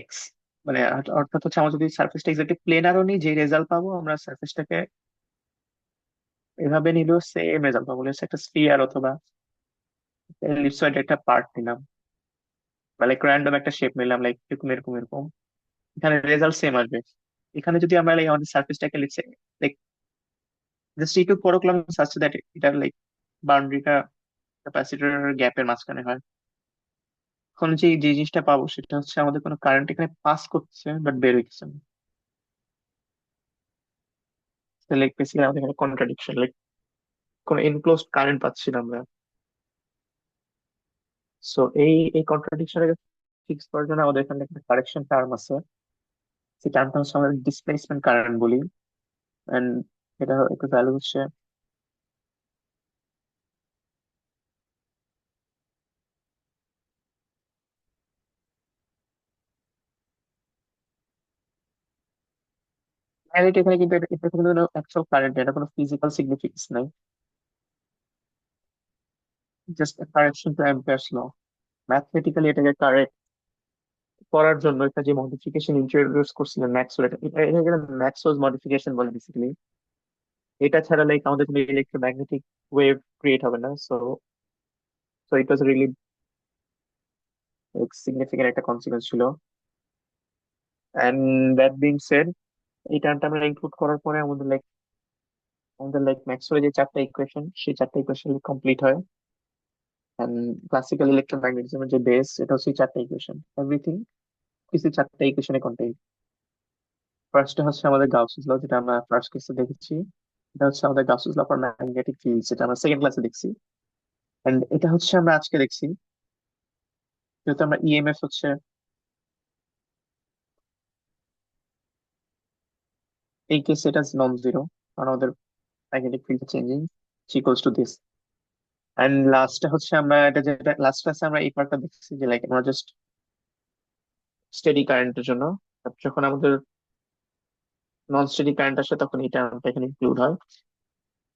এক্স, মানে অর্থাৎ হচ্ছে আমরা যদি সারফেসটা এক্স্যাক্টলি প্লেনারও নিই, যে রেজাল্ট পাবো আমরা সারফেসটাকে এভাবে নিলেও সেম রেজাল্ট পাবো। হচ্ছে একটা স্ফিয়ার অথবা এলিপসয়েড একটা পার্ট নিলাম, বা লাইক র্যান্ডম একটা শেপ নিলাম, লাইক এরকম এরকম এরকম, এখানে রেজাল্ট সেম আসবে। এখানে যদি আমরা লাইক আমাদের সারফেসটাকে লিখছে লাইক জাস্ট একটু বড় করলাম সার্চ দ্যাট এটা লাইক বাউন্ডারিটা ক্যাপাসিটর গ্যাপের মাঝখানে হয়। এখন যে যে জিনিসটা পাবো সেটা হচ্ছে আমাদের কোনো কারেন্ট এখানে পাস করছে বাট বের হইতেছে না। লাইক বেসিক্যালি আমাদের এখানে কন্ট্রাডিকশন, লাইক কোনো এনক্লোজড কারেন্ট পাচ্ছি না আমরা। সো এই কন্ট্রাডিকশনটাকে ফিক্স করার জন্য আমাদের এখানে একটা কারেকশন টার্ম আছে, সেই টার্মটা হচ্ছে আমরা ডিসপ্লেসমেন্ট কারেন্ট বলি। এন্ড এটা একটা ভ্যালু হচ্ছে, রিয়ালিটি এখানে কিন্তু এটা কিন্তু অ্যাকচুয়াল কারেন্ট, এটা কোনো ফিজিক্যাল সিগনিফিকেন্স নাই, জাস্ট কারেকশন টু অ্যাম্পিয়ারস ল। ম্যাথমেটিক্যালি এটাকে কারেক্ট করার জন্য এটা যে মডিফিকেশন ইন্ট্রোডিউস করছিলেন ম্যাক্সওয়েল, এটা ম্যাক্সওয়েলস মডিফিকেশন বলে বেসিক্যালি। এটা ছাড়া লাইক আমাদের কোনো ইলেকট্রোম্যাগনেটিক ওয়েভ ক্রিয়েট হবে না। So so it was really significant একটা কনসিকুয়েন্স ছিল। এন্ড দ্যাট বিং সেড, এই টার্মটা আমরা ইনক্লুড করার পরে আমাদের লাইক ম্যাক্সওয়েলের যে চারটা ইকুয়েশন, সেই চারটা ইকুয়েশন কমপ্লিট হয়। এন্ড ক্লাসিক্যাল ইলেকট্রোম্যাগনেটিজমের যে বেস, এটা হচ্ছে এই চারটা ইকুয়েশন, এভরিথিং কিছু চারটা ইকুয়েশনে কন্টেইন। ফার্স্টটা হচ্ছে আমাদের গাউসেস ল, যেটা আমরা ফার্স্ট ক্লাসে দেখেছি। এটা হচ্ছে আমাদের Gauss's law for magnetic field, যেটা আমরা সেকেন্ড ক্লাসে দেখছি। এন্ড এটা হচ্ছে আমরা আজকে দেখছি, যেহেতু আমরা ইএমএফ হচ্ছে এই কেসে এটা নন জিরো, কারণ আমাদের magnetic field changing equals to this. And লাস্টটা হচ্ছে আমরা এটা যেটা লাস্ট ক্লাসে আমরা এই পার্টটা দেখছি যে লাইক আমরা জাস্ট স্টেডি কারেন্টের জন্য, তারপর যখন আমাদের নন স্টেডি কারেন্ট আসে তখন এই টার্মটা এখানে ইনক্লুড হয়।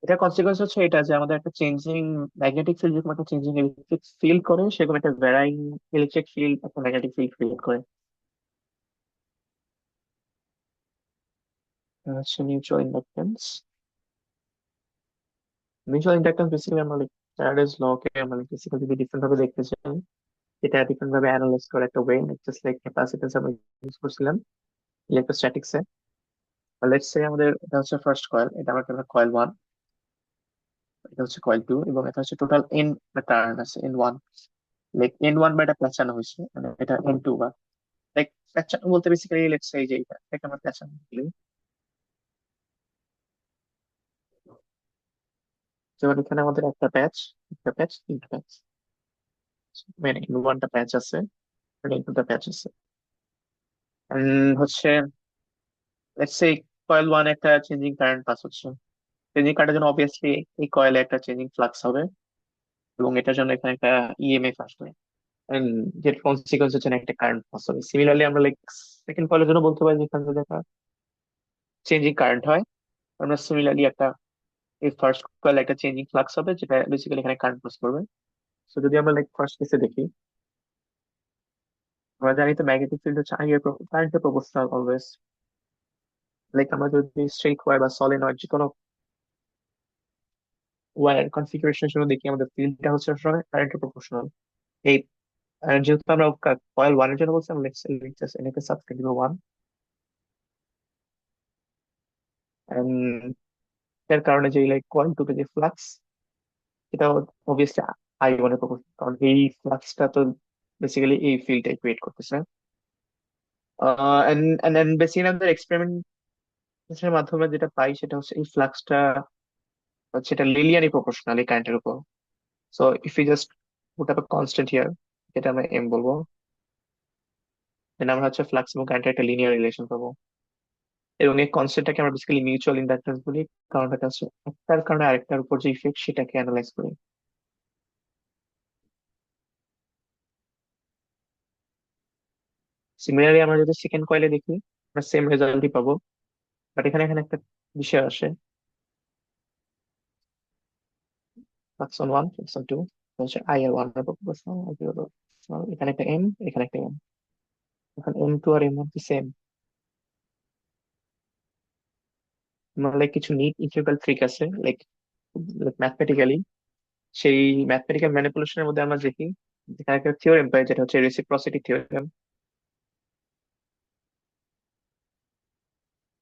এটা কনসিকুয়েন্স হচ্ছে এটা যে আমাদের একটা চেঞ্জিং ম্যাগনেটিক ফিল্ড যেরকম একটা চেঞ্জিং ইলেকট্রিক ফিল্ড করে, সেরকম একটা ভ্যারাইং ইলেকট্রিক ফিল্ড একটা ম্যাগনেটিক ফিল্ড ক্রিয়েট করে। এটা হচ্ছে mutual inductance. Mutual inductance basically আমরা লাইক ফ্যারাডেজ ল কে আমরা বেসিক্যালি যদি ডিফারেন্ট ভাবে দেখতে চাই, এটা ডিফারেন্ট ভাবে অ্যানালাইজ করার একটা ওয়ে, জাস্ট লাইক ক্যাপাসিট্যান্স আমরা ইউজ করছিলাম ইলেকট্রোস্ট্যাটিক্সে। লেটস সে আমাদের এটা হচ্ছে ফার্স্ট কয়েল, এটা আমার কয়েল ওয়ান, এটা হচ্ছে কয়েল টু, এবং এটা হচ্ছে টোটাল এন টার্ন আছে N one. Like N one বা এটা পেঁচানো হয়েছে, মানে এটা এন টু বা লাইক পেঁচানো বলতে বেসিক্যালি লেটস সে যে এটা আমরা পেঁচানো বলি। যেমন এখানে আমাদের একটা প্যাচ তিনটা প্যাচ, মানে এন ওয়ানটা প্যাচ আছে আর এন টুটা প্যাচ আছে। হচ্ছে লেটস সে কয়েল ওয়ান একটা চেঞ্জিং কারেন্ট পাস হচ্ছে, চেঞ্জিং কারেন্টের জন্য অবভিয়াসলি এই কয়েলে একটা চেঞ্জিং ফ্লাক্স হবে, এবং এটার জন্য এখানে একটা ইএমএফ আসবে। And যেটা কনসিকুয়েন্স হচ্ছে না একটা কারেন্ট পাস হবে। সিমিলারলি আমরা লাইক সেকেন্ড কয়েলের জন্য বলতে পারি, যেখানে যদি একটা চেঞ্জিং কারেন্ট হয়, আমরা সিমিলারলি একটা এই ফার্স্ট কয়েল একটা চেঞ্জিং ফ্লাক্স হবে, যেটা বেসিক্যালি এখানে কারেন্ট পাস করবে। সো যদি আমরা লাইক ফার্স্ট কেসে দেখি, আমরা জানি তো ম্যাগনেটিক ফিল্ড হচ্ছে আই এর কারেন্টের প্রপোর্শনাল অলওয়েজ। লাইক আমরা যদি স্ট্রেট ওয়্যার বা সলিনয়েড যে কোনো ওয়্যার কনফিগারেশন জন্য দেখি, আমাদের ফিল্ডটা হচ্ছে আসলে কারেন্টের প্রপোর্শনাল। এই যেহেতু আমরা কয়েল ওয়ানের জন্য বলছি, আমরা জাস্ট এটাকে সাবস্ক্রাইব দিব ওয়ান। এর কারণে যে লাইক কয়েল টুতে যে ফ্লাক্স, এটা অবভিয়াসলি আই ওয়ানের প্রপোর্শনাল, কারণ এই ফ্লাক্সটা তো বেসিক্যালি এই ফিল্ডটাই ক্রিয়েট করতেছে। এন্ড বেসিক্যালি আমাদের এক্সপেরিমেন্টেশনের মাধ্যমে যেটা পাই সেটা হচ্ছে এই ফ্লাক্সটা হচ্ছে এটা লিনিয়ারলি প্রপোর্শনাল এই কারেন্টের উপর। So if you just put up a constant here, যেটা আমরা এম বলবো, দেন আমরা হচ্ছে ফ্লাক্স এবং কারেন্টের একটা লিনিয়ার রিলেশন পাবো। এবং এই কনসেপ্টটাকে আমরা বেসিক্যালি মিউচুয়াল ইন্ডাকটেন্স বলি, কারণ এটা হচ্ছে একটার কারণে আরেকটার উপর যে ইফেক্ট সেটাকে অ্যানালাইজ করি। সিমিলারলি আমরা যদি সেকেন্ড কয়েলে দেখি, আমরা সেম রেজাল্টই পাবো। বাট এখানে এখানে একটা বিষয় আসে, flux on one, flux on two, হচ্ছে আই আর ওয়ান এর প্রপোর্শনাল, এখানে একটা এম, এখানে একটা এম। এখন এম টু আর এম ওয়ান কি সেম? লাইক কিছু নিট ইন্টিগ্রাল ট্রিক আছে, লাইক ম্যাথমেটিক্যালি, সেই ম্যাথমেটিক্যাল ম্যানিপুলেশনের মধ্যে আমরা দেখি যেখানে একটা থিওরেম পাই, যেটা হচ্ছে রেসিপ্রসিটি থিওরেম।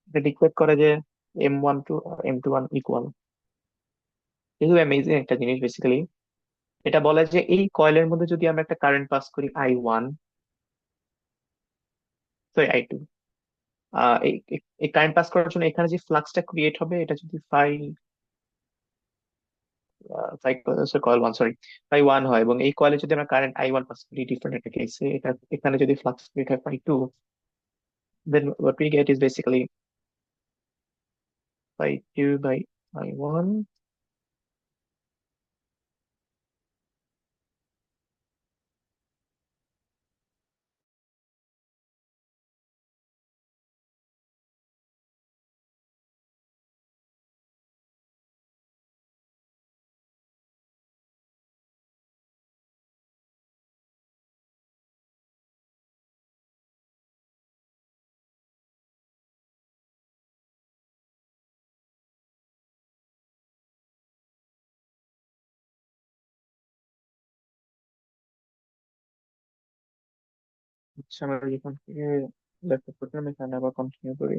এটা ডিক্লেয়ার করে যে M one two M two one equal. কিন্তু অ্যামেজিং একটা জিনিস বেসিক্যালি, এটা বলে যে এই কয়েলের মধ্যে যদি আমরা একটা কারেন্ট পাস করি I one, sorry I two, এই এই কারেন্ট পাস করার জন্য এখানে যে ফ্লাক্সটা ক্রিয়েট হবে এটা যদি phi phi coil one, sorry phi one হয়, এবং এই কয়েলে যদি আমরা কারেন্ট আই ওয়ান পাস করি ডিফারেন্ট একটা কেসে, এটা এখানে যদি ফ্লাক্স ক্রিয়েট হয় phi two, then what we get is basically phi 2 by phi 1. আচ্ছা, আমরা এখান থেকে লেখা করলাম, এখানে আবার কন্টিনিউ করি।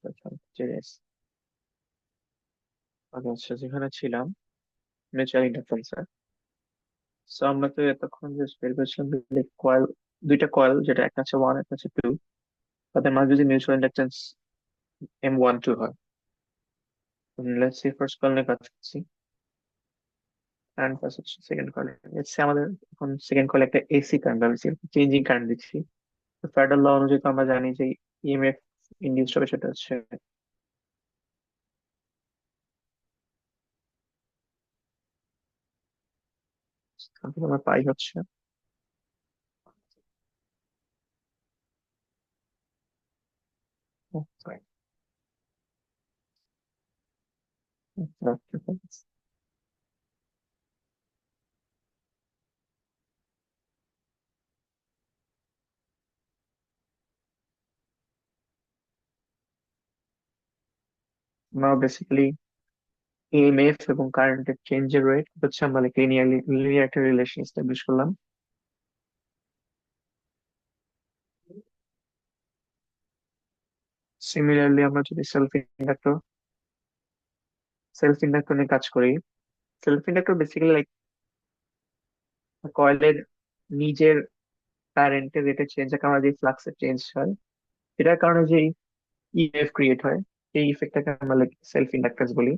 আচ্ছা, আচ্ছা, যেখানে ছিলাম মিউচুয়াল ইন্ডাকটেন্স। সো আমরা তো এতক্ষণ যে বের করেছিলাম কয়েল, দুইটা কয়েল, যেটা একটা আছে ওয়ান, একটা আছে টু, তাদের মাঝে যদি mutual inductance M one two হয়, লেটস সি ফার্স্ট কয়েল নিয়ে কাজ করছি, অ্যান্ড প্লাস হচ্ছে সেকেন্ড কয়েল। লেটস সি আমাদের এখন সেকেন্ড কয়েলে একটা এসি কারেন্ট বা চেঞ্জিং কারেন্ট দিচ্ছি। তো ফ্যারাডের ল অনুযায়ী তো আমরা জানি যে ইএমএফ ইন্ডিউসড হবে, সেটা হচ্ছে আমার পাই হচ্ছে আমরা বেসিক্যালি ইএমএফ এবং কারেন্টের চেঞ্জের রেট হচ্ছে আমরা লিনিয়ার একটা রিলেশন এস্টাবলিশ করলাম। সিমিলারলি আমরা যদি সেলফ ইন্ডাক্টর নিয়ে কাজ করি, সেলফ ইন্ডাক্টর বেসিক্যালি লাইক কয়েলের নিজের কারেন্টের রেটে চেঞ্জ এর কারণে যে ফ্লাক্সের চেঞ্জ হয়, এটার কারণে যে ইএমএফ ক্রিয়েট হয়, এই ইফেক্টটাকে আমরা লাইক সেলফ ইন্ডাক্টেন্স বলি।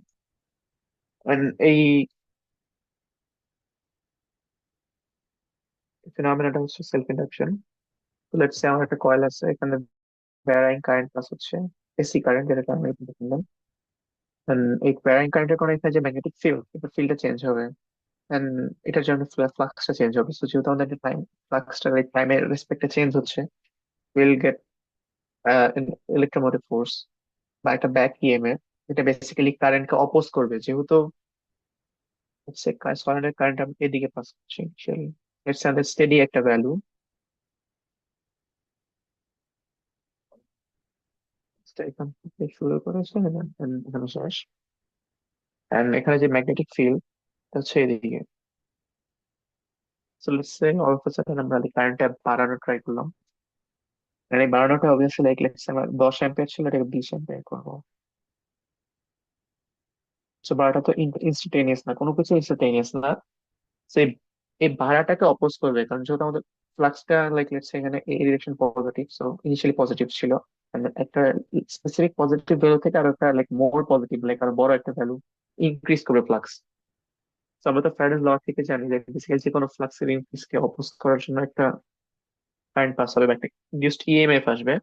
And এই ফিনোমেনাটা হচ্ছে সেলফ ইন্ডাকশন। তো লেটস সে আমার একটা কয়েল আছে, এখানে ভ্যারাইং কারেন্ট পাস হচ্ছে এসি কারেন্ট, যেটাকে আমরা এখানে বললাম। And এই ভ্যারাইং কারেন্টের কারণে এখানে যে ম্যাগনেটিক ফিল্ড, এটা ফিল্ডটা চেঞ্জ হবে, এন্ড এটার জন্য ফ্লাক্সটা চেঞ্জ হবে। তো যেহেতু আমাদের টাইম ফ্লাক্সটা টাইমের রেসপেক্টে চেঞ্জ হচ্ছে, উইল গেট ইলেকট্রোমোটিভ ফোর্স বা একটা ব্যাক ইএমএফ, এটা বেসিক্যালি কারেন্টকে অপোজ করবে, যেহেতু হচ্ছে সলিডের কারেন্ট এদিকে পাস করছে। ইটস আমাদের স্টেডি একটা ভ্যালু। এখান থেকে শুরু করেছে and এখানে শেষ। এন্ড এখানে যে ম্যাগনেটিক ফিল্ড হচ্ছে এদিকে। So let's say all of a sudden আমরা কারেন্টটা বাড়ানোর ট্রাই করলাম। আর এই বাড়ানোটা অবভিয়াসলি লেটস আমরা 10 অ্যাম্পিয়ার ছিল এটাকে 20 অ্যাম্পিয়ার করবো। সো বাড়াটা তো ইনস্টান্টেনিয়াস না, কোনো কিছু ইনস্টান্টেনিয়াস না। সেই এই ভাড়াটাকে অপোজ করবে, কারণ যেহেতু আমাদের ফ্লাক্সটা লেটস এখানে এই direction positive, so initially positive ছিল। And একটা স্পেসিফিক পজিটিভ ভ্যালু থেকে আরো একটা মোর পজিটিভ আরো বড় একটা ভ্যালু ইনক্রিজ করবে ফ্লাক্স। তো আমরা তো ফ্যারাডেস ল থেকে জানি যে বেসিক্যালি যে কোনো ফ্লাক্সের ইনক্রিজ কে অপোজ করার জন্য একটা কারেন্ট পাস হবে বা একটা ইনডিউসড ইএমএফ আসবে।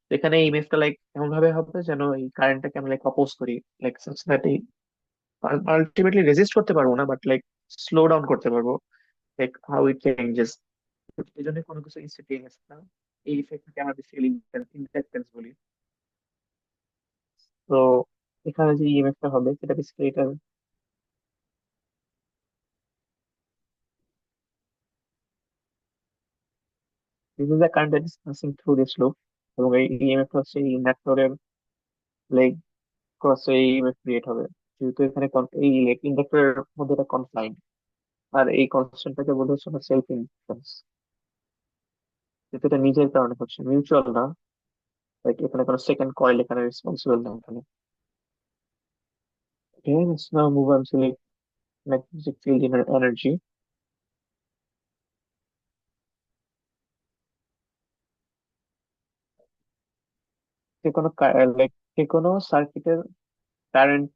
তো এখানে ইএমএফটা এমন ভাবে হবে যেন এই কারেন্টটাকে আমরা অপোজ করি, সাচ দ্যাট এই আলটিমেটলি রেজিস্ট করতে পারবো না, বাট স্লো ডাউন করতে পারবো হাউ ইট চেঞ্জেস। এই জন্য কোনো কিছু ইনস্টান্টেনিয়াস না। এই ইফেক্টটাকে আমরা বেসিক্যালি ইন্ডাকটেন্স বলি। তো এখানে যে ইএমএফটা হবে সেটা বেসিক্যালি এটা, this is the current that is passing through this loop. এবং এই ইএমএফ হচ্ছে এই ইন্ডাক্টরের লাইক ক্রসে এই ইএমএফ ক্রিয়েট হবে, যেহেতু এখানে এই ইন্ডাক্টরের মধ্যে এটা কনফাইন্ড। আর এই কনস্ট্যান্টটাকে বলা হচ্ছে সেলফ ইন্ডাকটেন্স, যেহেতু এটা নিজের কারণে হচ্ছে, মিউচুয়াল না। এখানে কোনো সেকেন্ড কয়েল এখানে রেসপন্সিবল না এখানে। Okay, let's now move on to magnetic field energy. যে কোনো যে কোনো সার্কিটের কারেন্ট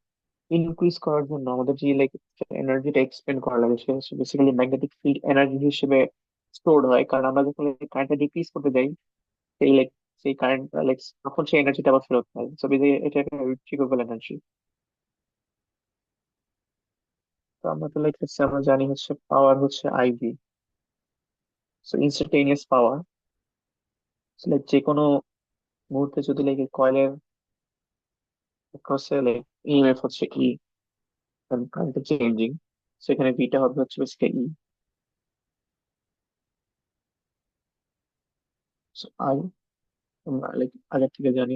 ইনক্রিজ করার জন্য আমাদের যে এনার্জিটা এক্সপেন্ড করা লাগে সেটা হচ্ছে বেসিক্যালি ম্যাগনেটিক ফিল্ড এনার্জি হিসেবে স্টোরড হয়। কারণ আমরা যখন কারেন্টটা ডিক্রিজ করতে যাই সেই সেই কারেন্ট তখন সেই এনার্জিটা আবার ফেরত পাই। সো এটা একটা রিট্রিভেবল এনার্জি। তো আমরা তো আমরা জানি হচ্ছে পাওয়ার হচ্ছে আইভি, সো ইনস্টান্টেনিয়াস পাওয়ার। যে কোনো মুহূর্তে যদি কয়েলের ক্রসে ইএমএফ হচ্ছে ই, কারেন্ট চেঞ্জিং, সেখানে ভিটা হবে হচ্ছে বেসিক্যালি ই। সো আই আমরা আগের থেকে জানি।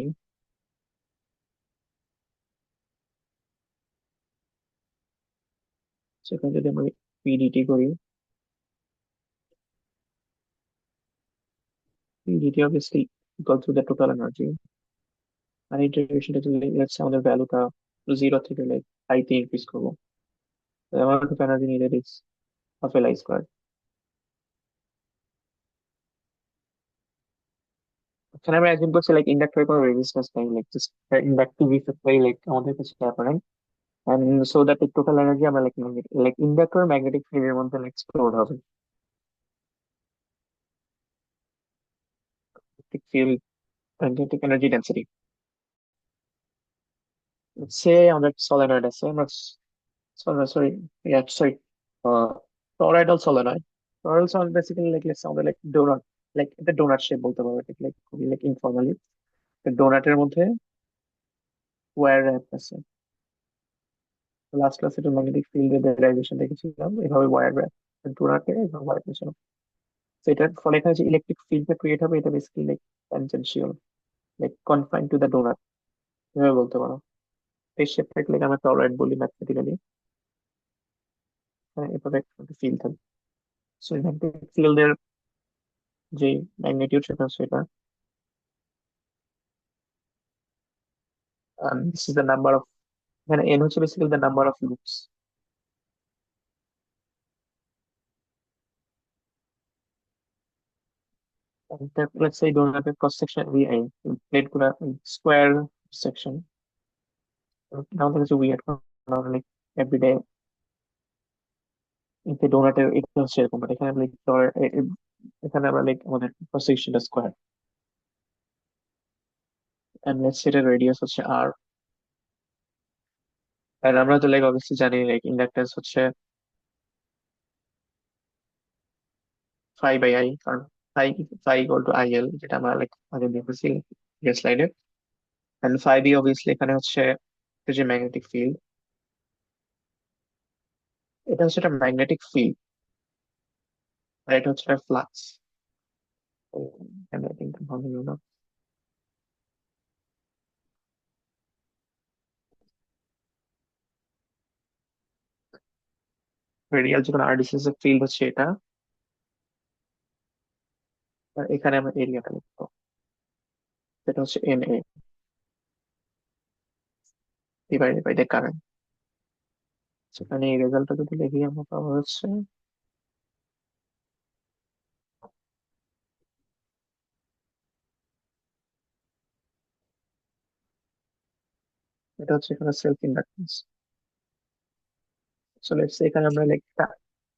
সেখানে যদি আমরা পিডিটি করি, P D T obviously equal to the total energy. আর ইন্টিগ্রেশনটা যদি আমাদের ভ্যালুটা জিরো থেকে আইতে ইনক্রিজ করবো, amount of energy needed is half L I square. এখানে আমরা একজন করছি ইন্ডাক্টরের কোনো রেজিস্ট্যান্স নাই, জাস্ট ইন্ডাকটিভ ইফেক্টটাই আমাদের কাছে apparent. And so that total energy আমরা ইন্ডাক্টর ম্যাগনেটিক ফিল্ডের মধ্যে এক্সপ্লোর হবে। Magnetic field, magnetic energy density. Say আমাদের সলিনয়েড আছে, আমরা sorry, sorry, toroidal solenoid. Toroidal solenoid basically আমাদের ডোনাট, এটা ডোনাট শেপ বলতে পারবো, খুবই ইনফর্মালি ডোনাটের মধ্যে ওয়্যার র্যাপ আছে। লাস্ট ক্লাসে একটা ম্যাগনেটিক ফিল্ডের ডেরাইভেশন দেখেছিলাম, এভাবে ওয়্যার র্যাপ ডোনাটে এবং ওয়্যার পেছনে। তো এটার ফলে এখানে যে ইলেকট্রিক ফিল্ডটা ক্রিয়েট হবে এটা basically tangential, confine to the donut, এভাবে বলতে পারো। এই শেপটাকে আমরা টরয়েড বলি ম্যাথমেটিক্যালি। এভাবে একটা ফিল্ড থাকে। সো ম্যাগনেটিক ফিল্ডের যে ম্যাগনিটিউড সেটা হচ্ছে এটা, this is the number of, এখানে এন হচ্ছে basically the number of loops. Let's say donut cross section VI, plate গুলা স্কোয়ার সেকশন। আমাদের কাছে উইয়ার্ড লাইক এভরিডে ডোনাটের এটা হচ্ছে এরকম, বাট এখানে এখানে আমরা আমাদের ক্রস সেকশনটা স্কোয়ার। এন্ড লেটস সেটার রেডিয়াস হচ্ছে আর। আর আমরা তো অবভিয়াসলি জানি ইন্ডাকটেন্স হচ্ছে ফাই বাই আই, কারণ phi phi equal to I L, যেটা আমরা আগে দেখেছি স্লাইডে। এন্ড ফাই বি অবভিয়াসলি এখানে হচ্ছে এই যে ম্যাগনেটিক ফিল্ড, এটা হচ্ছে একটা ম্যাগনেটিক ফিল্ড, আর এটা হচ্ছে একটা ফ্লাক্স। রেডিয়াল যে কোনো আরডিসিএস এর ফিল্ড হচ্ছে এটা। আর এখানে আমরা এরিয়াটা লিখবো, সেটা হচ্ছে N A divided by the current. সেখানে এই রেজাল্টটা যদি লিখি আমরা পাবো হচ্ছে, এটা হচ্ছে এখানে self inductance. So let's say এখানে আমরা একটা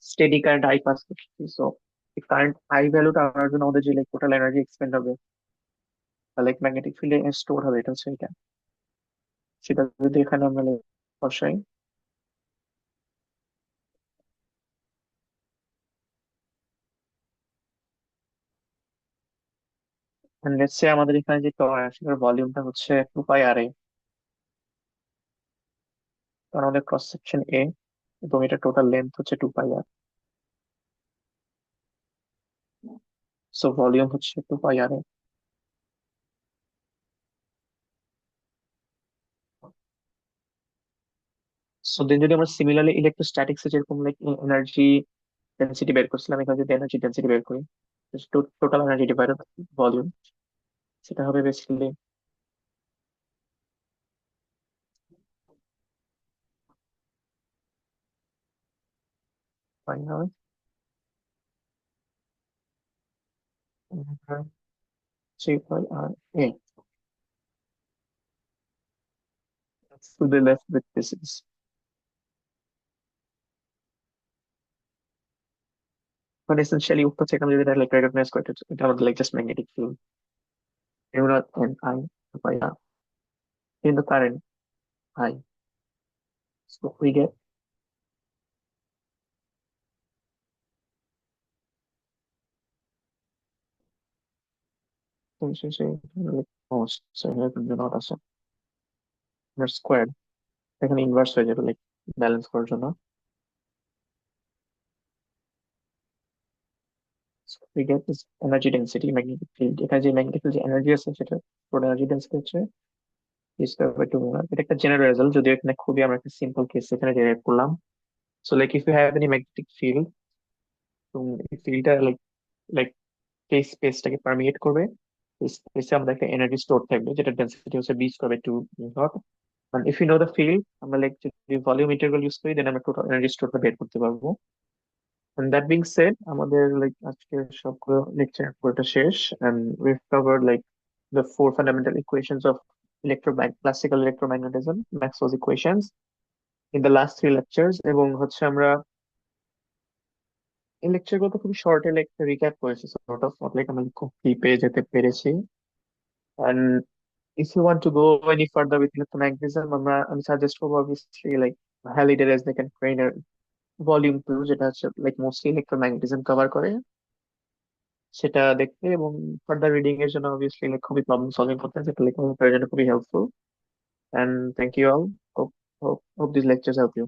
স্টেডি কারেন্ট আই পাস করছি। সো এই কারেন্ট আই ভ্যালুটা আনার জন্য আমাদের যে টোটাল এনার্জি এক্সপেন্ড হবে, লাইক ম্যাগনেটিক ফিল্ডে স্টোর হবে, এটা হচ্ছে এটা। সেটা যদি এখানে আমরা বসাই, লেটস সে আমাদের এখানে যে টয় সেটার ভলিউমটা হচ্ছে 2 পাই আর এ, কারণ আমাদের ক্রস সেকশন এ, এবং এটা টোটাল লেন্থ হচ্ছে 2 পাই আর। সো ভলিউম হচ্ছে 2 পাই আর এ। সো দেন যদি আমরা সিমিলারলি ইলেকট্রোস্ট্যাটিক্স এ যেরকম লাইক এনার্জি ডেন্সিটি বের করছিলাম, এখানে যদি এনার্জি ডেন্সিটি বের করি, টোটাল এনার্জি ডিভাইডেড ভলিউম, সেটা হবে basically pi R 3 pi R A to the left with physics. But essentially উত্তর থেকে আমরা যদি লাইক রেকগনাইজ করতে, এটা আমাদের লাইক জাস্ট ম্যাগনেটিক ফিল্ড এমরা এন্ড আই পাই আর in the current I. So we get essentially like most, so here কিন্তু not আছে আমরা স্কোয়ার, এখানে ইনভার্স হয়ে যাবে লাইক ব্যালেন্স করার জন্য। So we get this energy density magnetic field, এখানে যে ম্যাগনেটিক ফিল্ড যে এনার্জি আছে সেটা টোটাল এনার্জি ডেন্সিটি হচ্ছে e square by 2 মোলার। এটা একটা জেনারেল রেজাল্ট, যদিও এখানে খুবই আমরা একটা সিম্পল কেস এখানে ডেরাইভ করলাম। So like if you have any magnetic field, তো এই ফিল্ডটা লাইক লাইক এই স্পেসটাকে পারমিয়েট করবে। স্পেসে আমাদের একটা এনার্জি স্টোর থাকবে, যেটা ডেন্সিটি হচ্ছে বি স্কোয়ার বাই 2 নট। মানে if you know the field, আমরা লাইক যদি ভলিউম ইন্টিগ্রাল ইউজ করি, দেন আমরা টোটাল এনার্জি স্টোরটা বের করতে পারবো। এন্ড দ্যাট বিং সেড, আমাদের লাইক আজকের সবগুলো লেকচার পুরোটা শেষ। And we've covered like the four fundamental equations of classical electromagnetism, Maxwell's equations, in the last 3 lectures। এবং হচ্ছে আমরা এই লেকচার গুলো খুবই শর্ট লাইক রিক্যাপ করেছি, সর্ট অফ লাইক আমরা খুব ডিপে যেতে পেরেছি। And if you want to go any further with electromagnetism, আমি সাজেস্ট করবো obviously like Halliday Resnick and Krane volume 2, যেটা হচ্ছে লাইক মোস্টলি ইলেকট্রোম্যাগনেটিজম কভার করে, সেটা দেখতে। এবং ফার্দার রিডিং এর জন্য অবভিয়াসলি লাইক খুবই প্রবলেম সলভিং করতে হয়, যেটা লাইক আমাদের জন্য খুবই helpful. And thank you all, hope this lectures help you.